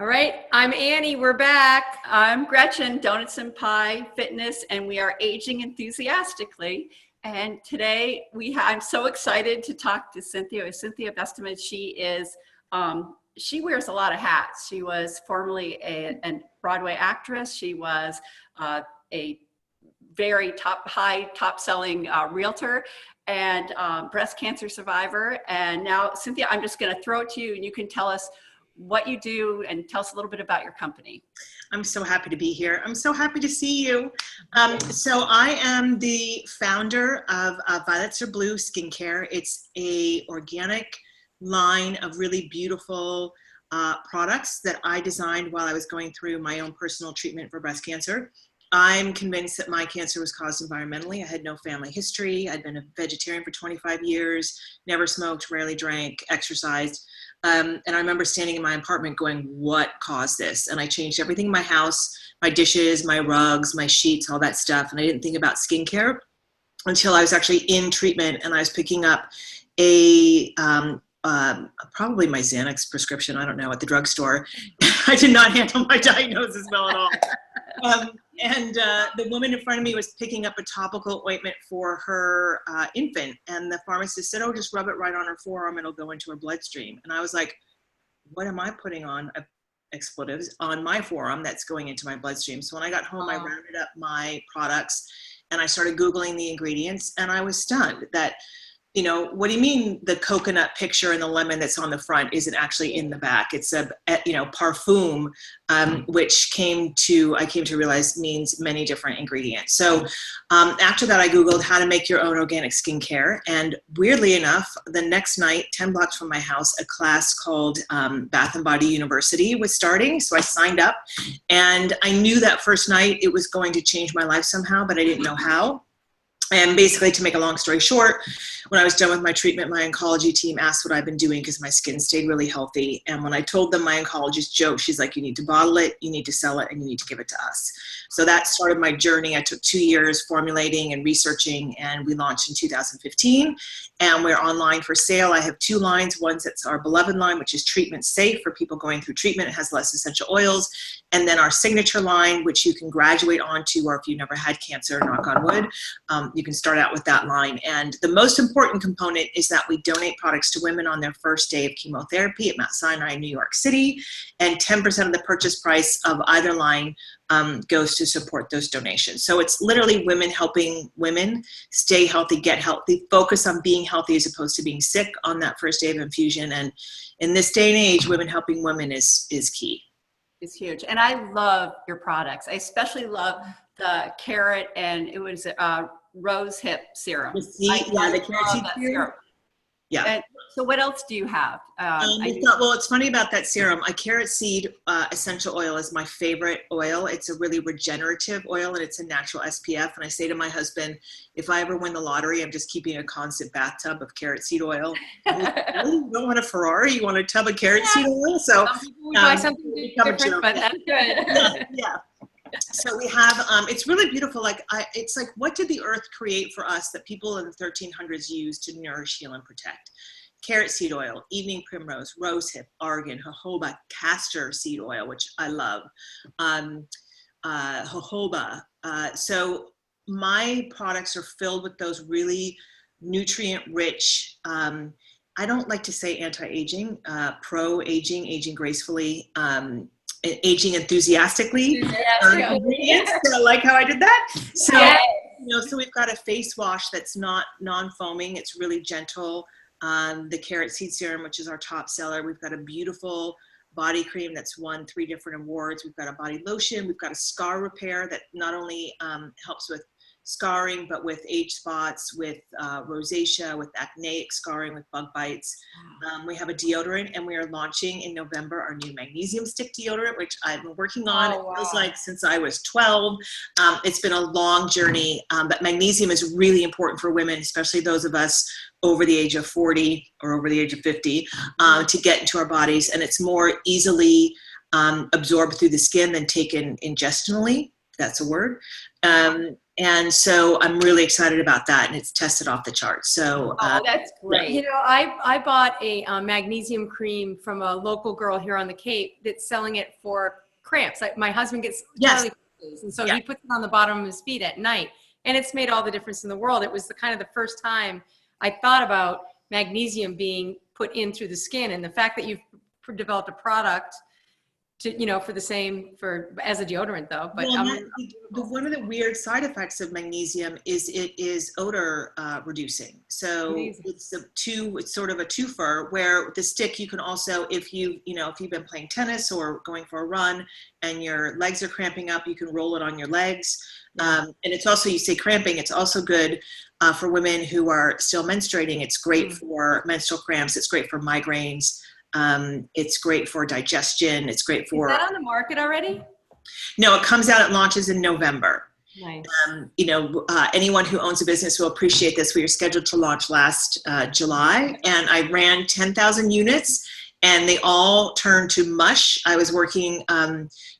All right, I'm Annie, we're back. I'm Gretchen, Donuts and Pie Fitness, and we are aging enthusiastically. And today I'm so excited to talk to Cynthia Besteman. She wears a lot of hats. She was formerly a Broadway actress. She was a very top-selling realtor and breast cancer survivor. And now, Cynthia, I'm just going to throw it to you, and you can tell us what you do and tell us a little bit about your company. I'm so happy to be here. I'm so happy to see you. So I am the founder of Violets Are Blue Skincare. It's a organic line of really beautiful products that I designed while I was going through my own personal treatment for breast cancer. I'm convinced that my cancer was caused environmentally. I had no family history. I'd been a vegetarian for 25 years, never smoked, rarely drank, exercised. And I remember standing in my apartment going, what caused this? And I changed everything in my house, my dishes, my rugs, my sheets, all that stuff. And I didn't think about skincare until I was actually in treatment and I was picking up probably my Xanax prescription, I don't know, at the drugstore. I did not handle my diagnosis well at all. The woman in front of me was picking up a topical ointment for her infant, and the pharmacist said, oh, just rub it right on her forearm, it'll go into her bloodstream. And I was like, what am I putting on expletives on my forearm that's going into my bloodstream? So when I got home, I rounded up my products and I started Googling the ingredients, and I was stunned that, you know, what do you mean the coconut picture and the lemon that's on the front isn't actually in the back? It's a, you know, parfum, which I came to realize means many different ingredients. So after that, I Googled how to make your own organic skincare. And weirdly enough, the next night, 10 blocks from my house, a class called Bath and Body University was starting. So I signed up, and I knew that first night it was going to change my life somehow, but I didn't know how. And basically, to make a long story short, when I was done with my treatment, my oncology team asked what I've been doing because my skin stayed really healthy. And when I told them, my oncologist joked, she's like, you need to bottle it, you need to sell it, and you need to give it to us. So that started my journey. I took 2 years formulating and researching, and we launched in 2015. And we're online for sale. I have 2 lines. One's that's our beloved line, which is treatment safe for people going through treatment. It has less essential oils. And then our signature line, which you can graduate onto, or if you've never had cancer, knock on wood, you can start out with that line. And the most important component is that we donate products to women on their first day of chemotherapy at Mount Sinai in New York City. And 10% of the purchase price of either line goes to support those donations. So it's literally women helping women stay healthy, get healthy, focus on being healthy as opposed to being sick on that first day of infusion. And in this day and age, women helping women is key. It's huge. And I love your products. I especially love the carrot, and it was rose hip serum. The carrot seed serum. Yeah. And so what else do you have? Well, it's funny about that serum. A carrot seed essential oil is my favorite oil. It's a really regenerative oil, and it's a natural SPF. And I say to my husband, if I ever win the lottery, I'm just keeping a constant bathtub of carrot seed oil. You don't want a Ferrari, you want a tub of carrot seed oil. So some people would buy something different, but that's good. Yeah. So we have, it's really beautiful. It's like, what did the earth create for us that people in the 1300s used to nourish, heal, and protect? Carrot seed oil, evening primrose, rosehip, argan, jojoba, castor seed oil, which I love, jojoba. So my products are filled with those really nutrient-rich, I don't like to say anti-aging, pro-aging, aging gracefully, aging enthusiastically. Ingredients. So I like how I did that. So, so we've got a face wash that's not non-foaming. It's really gentle. The carrot seed serum, which is our top seller. We've got a beautiful body cream that's won 3 different awards. We've got a body lotion. We've got a scar repair that not only helps with scarring, but with age spots, with rosacea, with acneic scarring, with bug bites. We have a deodorant, and we are launching in November our new magnesium stick deodorant, which I've been working on. It feels like since I was 12. It's been a long journey, but magnesium is really important for women, especially those of us over the age of 40 or over the age of 50, to get into our bodies. And it's more easily absorbed through the skin than taken ingestionally. That's a word. And so I'm really excited about that, and it's tested off the charts. So Oh, that's great. You know, I bought a magnesium cream from a local girl here on the Cape that's selling it for cramps. Like my husband gets Yes. Charlie cramps, and so Yeah. he puts it on the bottom of his feet at night, and it's made all the difference in the world. It was the kind of the first time I thought about magnesium being put in through the skin, and the fact that you've developed a product to, you know, for the same, for as a deodorant though. But one of the weird side effects of magnesium is it is odor reducing. So Amazing. it's sort of a twofer, where the stick you can also, if you've been playing tennis or going for a run and your legs are cramping up, you can roll it on your legs. And it's also, you say cramping, it's also good for women who are still menstruating. It's great for menstrual cramps. It's great for migraines. It's great for digestion. It's great for. Is that on the market already? No, it comes out, it launches in November. Nice. Anyone who owns a business will appreciate this. We were scheduled to launch last July, and I ran 10,000 units, and they all turned to mush. I was working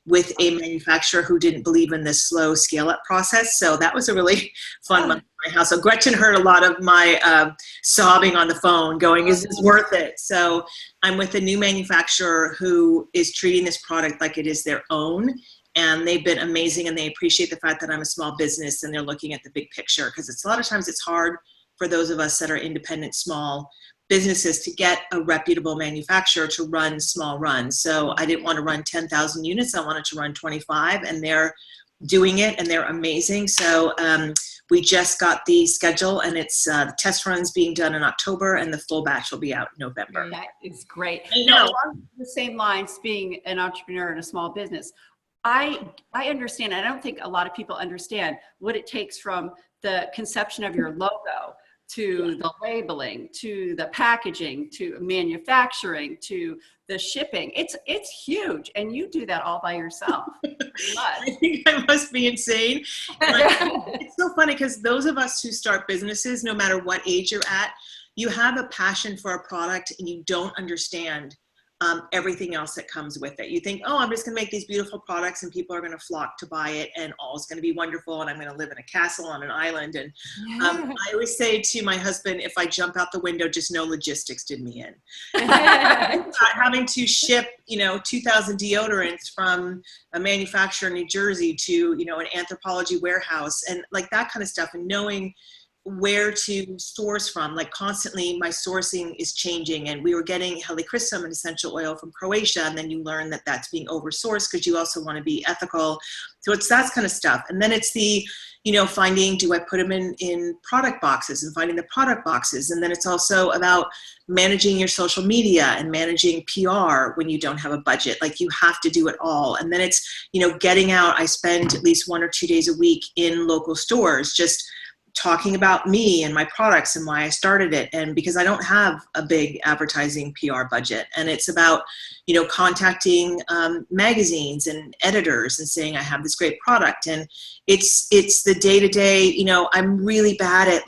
with a manufacturer who didn't believe in this slow scale-up process, so that was a really fun month in my house. So Gretchen heard a lot of my sobbing on the phone going, is this worth it? So I'm with a new manufacturer who is treating this product like it is their own, and they've been amazing, and they appreciate the fact that I'm a small business and they're looking at the big picture, because it's a lot of times it's hard for those of us that are independent, small businesses to get a reputable manufacturer to run small runs. So I didn't want to run 10,000 units. I wanted to run 25, and they're doing it, and they're amazing. So we just got the schedule, and it's the test runs being done in October, and the full batch will be out in November. That is great. I know. Along the same lines, being an entrepreneur in a small business, I understand. I don't think a lot of people understand what it takes from the conception of your logo to the labeling, to the packaging, to manufacturing, to the shipping. It's huge, and you do that all by yourself. I think I must be insane. It's so funny, because those of us who start businesses, no matter what age you're at, you have a passion for a product, and you don't understand everything else that comes with it. You think, oh, I'm just gonna make these beautiful products and people are gonna flock to buy it, and all is gonna be wonderful, and I'm gonna live in a castle on an island. And I always say to my husband, if I jump out the window, just know logistics did me in. Having to ship, 2,000 deodorants from a manufacturer in New Jersey to, an Anthropologie warehouse, and like that kind of stuff, and knowing where to source from. Like constantly my sourcing is changing, and we were getting helichrysum, an essential oil from Croatia, and then you learn that that's being oversourced because you also want to be ethical. So it's that kind of stuff. And then it's the finding, do I put them in product boxes, and finding the product boxes. And then it's also about managing your social media and managing PR when you don't have a budget. Like you have to do it all. And then it's getting out. I spend at least 1 or 2 days a week in local stores, just talking about me and my products and why I started it. And because I don't have a big advertising PR budget, and it's about, contacting magazines and editors and saying, I have this great product. And it's the day-to-day, I'm really bad at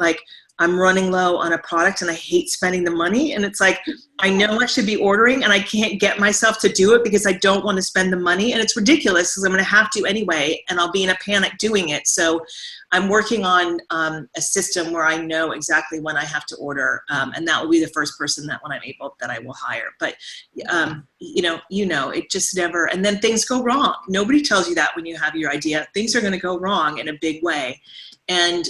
I'm running low on a product and I hate spending the money. And it's like, I know I should be ordering and I can't get myself to do it because I don't want to spend the money. And it's ridiculous because I'm going to have to anyway, and I'll be in a panic doing it. So I'm working on a system where I know exactly when I have to order. And that will be the first person that when I'm able, that I will hire. But, it just never, and then things go wrong. Nobody tells you that when you have your idea. Things are going to go wrong in a big way. And,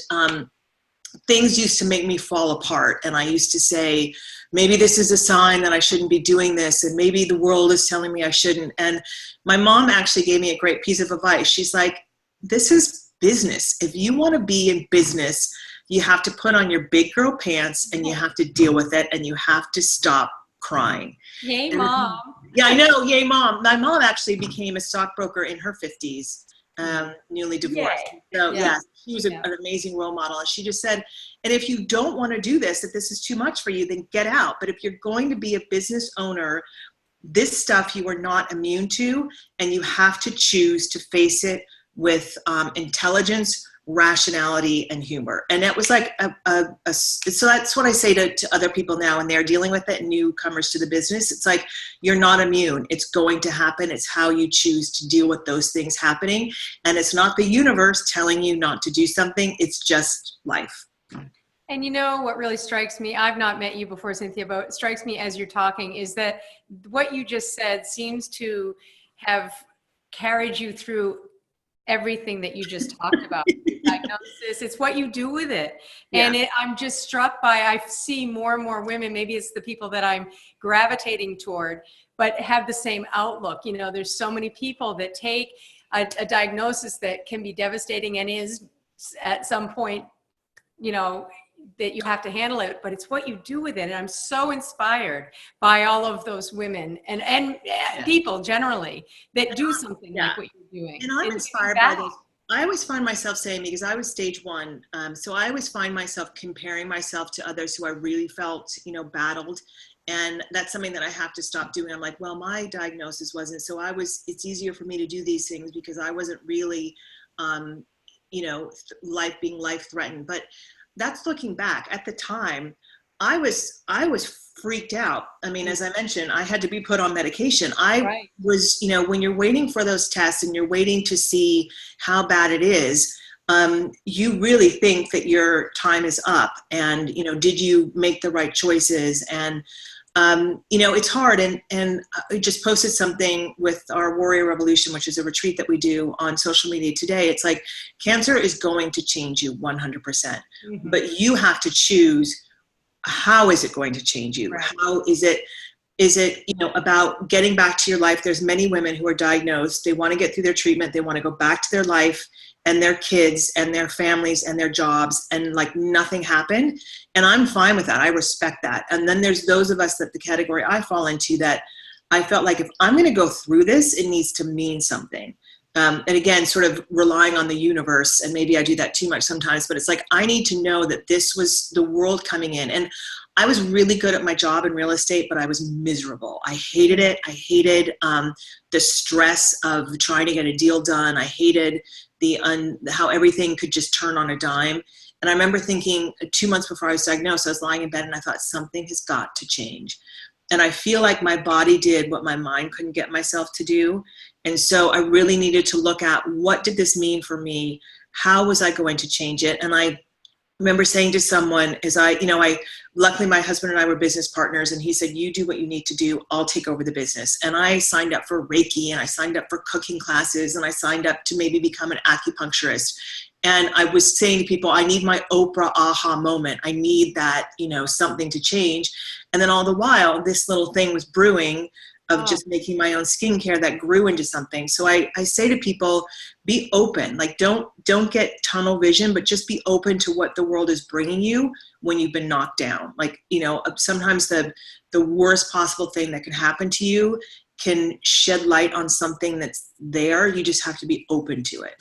things used to make me fall apart, and I used to say, maybe this is a sign that I shouldn't be doing this, and maybe the world is telling me I shouldn't. And my mom actually gave me a great piece of advice. She's like, this is business. If you want to be in business, you have to put on your big girl pants and you have to deal with it, and you have to stop crying. Yay, Mom. Yeah, I know. Yay, Mom. My mom actually became a stockbroker in her 50s. Newly divorced. Yay. So Yeah. yes, she was an amazing role model. And she just said, and if you don't want to do this, if this is too much for you, then get out. But if you're going to be a business owner, this stuff you are not immune to, and you have to choose to face it with intelligence, rationality and humor. And that was like so that's what I say to other people now when they're dealing with it, newcomers to the business. It's like, you're not immune. It's going to happen. It's how you choose to deal with those things happening. And it's not the universe telling you not to do something. It's just life. And you know what really strikes me, I've not met you before, Cynthia, but what strikes me as you're talking is that what you just said seems to have carried you through everything that you just talked about. Diagnosis, it's what you do with it. Yeah. And I'm just struck by, I see more and more women, maybe it's the people that I'm gravitating toward, but have the same outlook. You know, there's so many people that take a diagnosis that can be devastating and is at some point, you know, that you have to handle it, but it's what you do with it. And I'm so inspired by all of those women and people generally that do something like what you're doing. And I'm inspired by this. I always find myself saying, because I was stage 1, so I always find myself comparing myself to others who I really felt, you know, battled. And that's something that I have to stop doing. I'm like, well, my diagnosis wasn't, so it's easier for me to do these things because I wasn't really, you know, being life threatened. But that's looking back. At the time, I was freaked out. I mean, as I mentioned, I had to be put on medication. I was, you know, when you're waiting for those tests and you're waiting to see how bad it is, you really think that your time is up. And, you know, did you make the right choices? And, you know, it's hard. And I just posted something with our Warrior Revolution, which is a retreat that we do on social media today. It's like, cancer is going to change you 100%, but you have to choose, how is it going to change you? Right. How is it, you know, about getting back to your life? There's many women who are diagnosed. They want to get through their treatment. They want to go back to their life and their kids and their families and their jobs, and like nothing happened. And I'm fine with that. I respect that. And then there's those of us that the category I fall into, that I felt like if I'm going to go through this, it needs to mean something. And again, sort of relying on the universe, and maybe I do that too much sometimes, but it's like, I need to know that this was the world coming in. And I was really good at my job in real estate, but I was miserable. I hated it. I hated the stress of trying to get a deal done. I hated how everything could just turn on a dime. And I remember thinking 2 months before I was diagnosed, I was lying in bed and I thought, something has got to change. And I feel like my body did what my mind couldn't get myself to do. And so I really needed to look at, what did this mean for me? How was I going to change it? And I remember saying to someone, luckily my husband and I were business partners, and he said, you do what you need to do, I'll take over the business. And I signed up for Reiki, and I signed up for cooking classes, and I signed up to maybe become an acupuncturist. And I was saying to people, I need my Oprah aha moment. I need that, you know, something to change. And then all the while, this little thing was brewing of just making my own skincare that grew into something. So I say to people, be open. Like, don't get tunnel vision, but just be open to what the world is bringing you when you've been knocked down. Like, you know, sometimes the worst possible thing that can happen to you can shed light on something that's there. You just have to be open to it.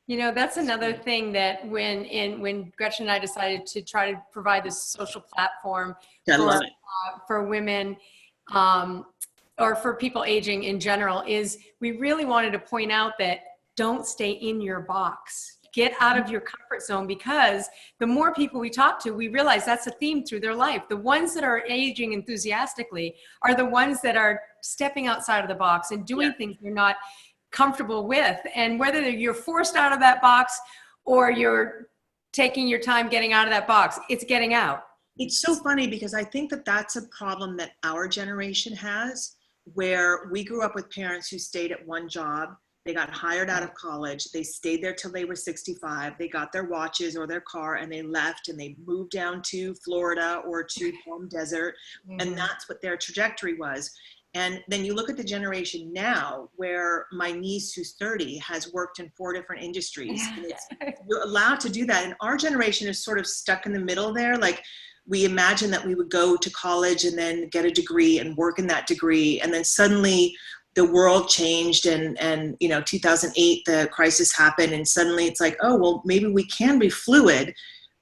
You know, that's another thing that when Gretchen and I decided to try to provide this social platform for women, or for people aging in general, is we really wanted to point out that don't stay in your box. Get out of your comfort zone, because the more people we talk to, we realize that's a theme through their life. The ones that are aging enthusiastically are the ones that are stepping outside of the box and doing things they're not comfortable with. And whether you're forced out of that box or you're taking your time getting out of that box, it's getting out. It's so funny, because I think that that's a problem that our generation has, where we grew up with parents who stayed at one job. They got hired out of college. They stayed there till they were 65. They got their watches or their car and they left, and they moved down to Florida or to Palm Desert. And that's what their trajectory was. And then you look at the generation now, where my niece, who's 30, has worked in 4 different industries. And you're allowed to do that. And our generation is sort of stuck in the middle there. Like, we imagined that we would go to college and then get a degree and work in that degree. And then suddenly the world changed, and you know, 2008, the crisis happened, and suddenly it's like, oh, well, maybe we can be fluid,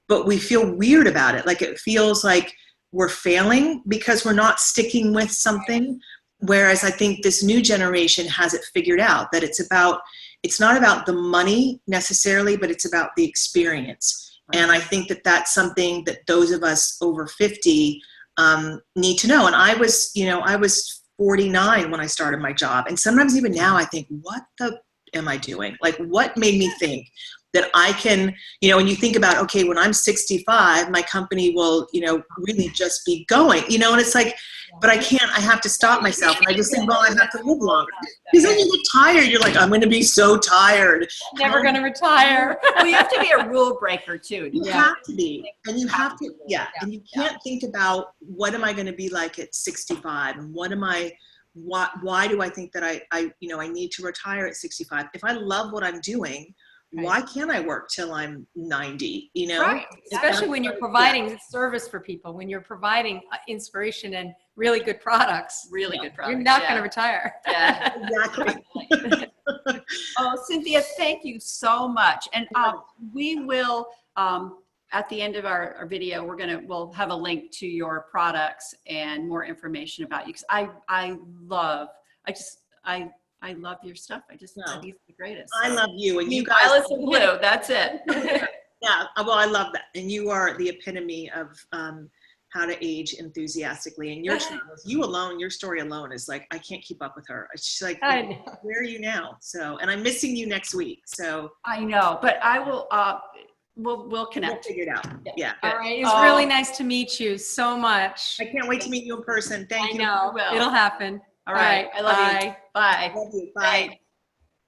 but we feel weird about it. Like, it feels like we're failing because we're not sticking with something. Whereas I think this new generation has it figured out, that it's about it's not about the money necessarily, but it's about the experience. And I think that that's something that those of us over 50 need to know. And I was 49 when I started my job. And sometimes even now I think, what the am I doing? Like, what made me think that I can, when you think about, okay, when I'm 65, my company will, really just be going, and it's like, but I can't, I have to stop myself. And I just think, well, I have to live longer. Because then you get tired. You're like, I'm going to be so tired. Never going to retire. Well, you have to be a rule breaker too. You have to be. And you have to, and you can't think about what am I going to be like at 65 and why do I think that I need to retire at 65? If I love what I'm doing, why can't I work till I'm 90? Right. Especially when you're providing service for people, when you're providing inspiration and really good products. Really good products. You're not going to retire. Yeah, Exactly. Oh, Cynthia, thank you so much. And we will, at the end of our video, we'll have a link to your products and more information about you. Because I love your stuff. I just think it's the greatest. I love you, and you guys. Violets and blue. That's it. Yeah. Well, I love that, and you are the epitome of how to age enthusiastically. And your travels, you alone, your story alone is like, I can't keep up with her. It's just like, where are you now? So, and I'm missing you next week. So I know, but I will. We'll connect. We'll figure it out. Yeah. All right. It's really nice to meet you so much. I can't wait to meet you in person. Thank you. I know. It'll happen. All right. I love you. Bye. Love you. Bye.